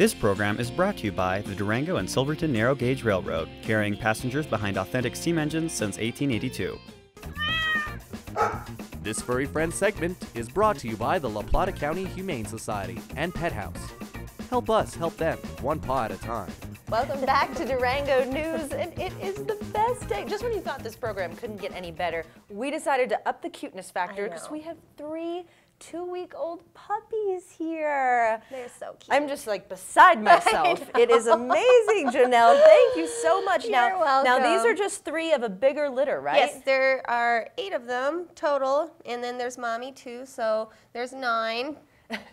This program is brought to you by the Durango and Silverton Narrow Gauge Railroad, carrying passengers behind authentic steam engines since 1882. This Furry Friends segment is brought to you by the Plata County Humane Society and Pet House. Help us help them, one paw at a time. Welcome back to Durango News, and it is the best day. Just when you thought this program couldn't get any better, we decided to up the cuteness factor because we have 3 2-week-old puppies here. They're so cute. I'm just like beside myself. It is amazing, Janelle. Thank you so much. You're welcome. Now these are just 3 of a bigger litter, right? Yes, there are 8 of them total, and then there's mommy too, so there's 9.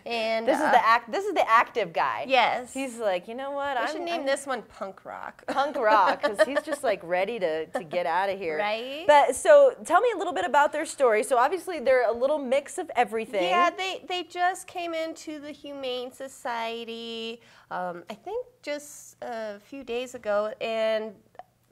And this is the active guy. Yes. He's like, you know what? I should name this one Punk Rock. Punk Rock, because he's just like ready to get out of here. Right. But so tell me a little bit about their story. So obviously they're a little mix of everything. Yeah, they just came into the Humane Society, I think just a few days ago, and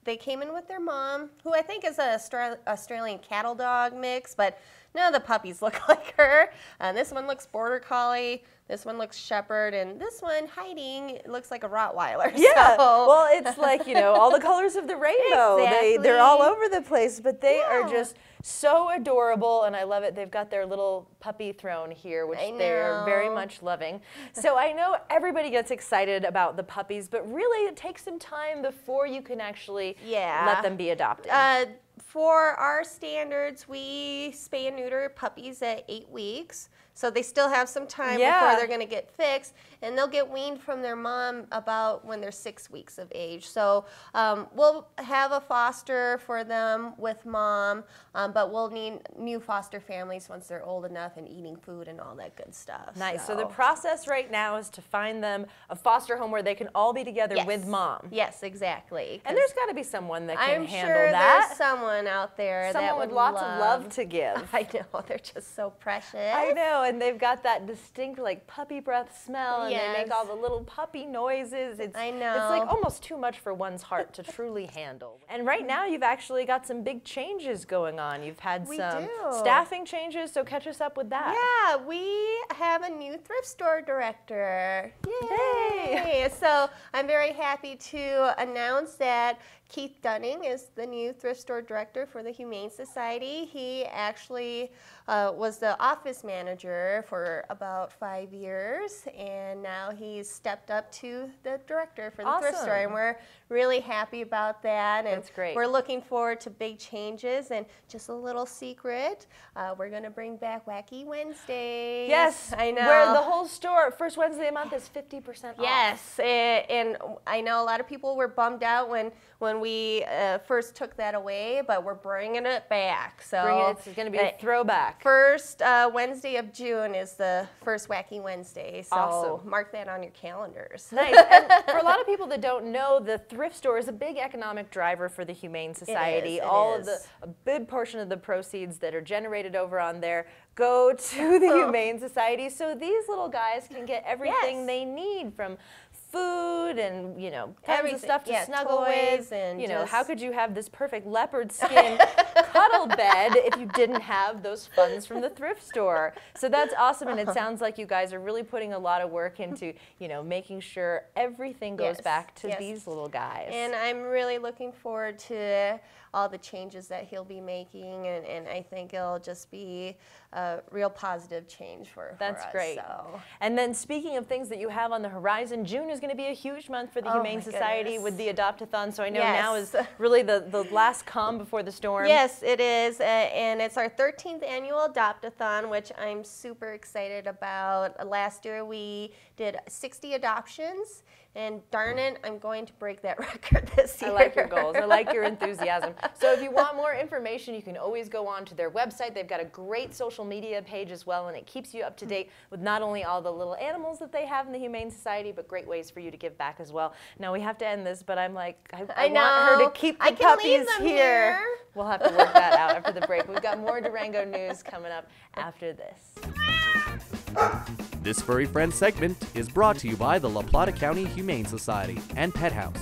they came in with their mom, who I think is an Australian cattle dog mix, but none of the puppies look like her. This one looks border collie, this one looks shepherd, and this one hiding looks like a Rottweiler. Yeah, so. well, it's like, you know, all the colors of the rainbow. Exactly. They're all over the place, but they are just so adorable, and I love it. They've got their little puppy throne here, which they're very much loving. So I know everybody gets excited about the puppies, but really it takes some time before you can actually let them be adopted. For our standards, we spay and neuter puppies at 8 weeks. So they still have some time before they're going to get fixed, and they'll get weaned from their mom about when they're 6 weeks of age. So we'll have a foster for them with mom, but we'll need new foster families once they're old enough and eating food and all that good stuff. Nice. So the process right now is to find them a foster home where they can all be together with mom. Yes, exactly. And there's got to be someone that can handle sure that. There's someone out there someone with lots of love to give. I know, they're just so precious. I know, and they've got that distinct like puppy breath smell, and they make all the little puppy noises. I know. It's like almost too much for one's heart to truly handle. And right now you've actually got some big changes going on. You've had some staffing changes, so catch us up with that. Yeah, we have a new thrift store director. Yay! So I'm very happy to announce that Keith Dunning is the new thrift store director for the Humane Society. He actually was the office manager for about 5 years, and now he's stepped up to the director for the thrift store, and we're really happy about that. And that's great. We're looking forward to big changes, and just a little secret, we're going to bring back Wacky Wednesdays. Yes, I know. Where the whole store, first Wednesday of the month, is 50% off. Yes, and I know a lot of people were bummed out when we first took that away, but we're bringing it back. So it's going to be a throwback. First Wednesday of June is the first Wacky Wednesday, so mark that on your calendars. Nice. And for a lot of people that don't know, the thrift store is a big economic driver for the Humane Society. A big portion of the proceeds that are generated over on there go to the Humane Society, so these little guys can get everything they need, from food and, you know, tons of stuff to snuggle with. And you know, how could you have this perfect leopard skin cuddle bed if you didn't have those funds from the thrift store? So that's awesome, and it sounds like you guys are really putting a lot of work into, you know, making sure everything goes back to these little guys. And I'm really looking forward to all the changes that he'll be making, and I think it'll just be a real positive change for us. That's great. So. And then speaking of things that you have on the horizon, June is going to be a huge month for the Humane Society with the Adopt-a-thon, so I know now is really the last calm before the storm. Yes, it is, and it's our 13th annual Adopt-a-thon, which I'm super excited about. Last year we did 60 adoptions, and darn it, I'm going to break that record this year. I like your goals. I like your enthusiasm. So if you want more information, you can always go on to their website. They've got a great social media page as well, and it keeps you up to date with not only all the little animals that they have in the Humane Society, but great ways for you to give back as well. Now we have to end this, but I'm like, I want her to keep the puppies here. We'll have to work that out after the break. We've got more Durango news coming up after this. This Furry Friends segment is brought to you by the Plata County Humane Society and Pet House.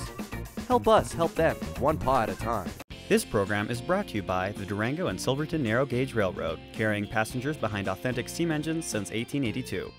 Help us help them, one paw at a time. This program is brought to you by the Durango and Silverton Narrow Gauge Railroad, carrying passengers behind authentic steam engines since 1882.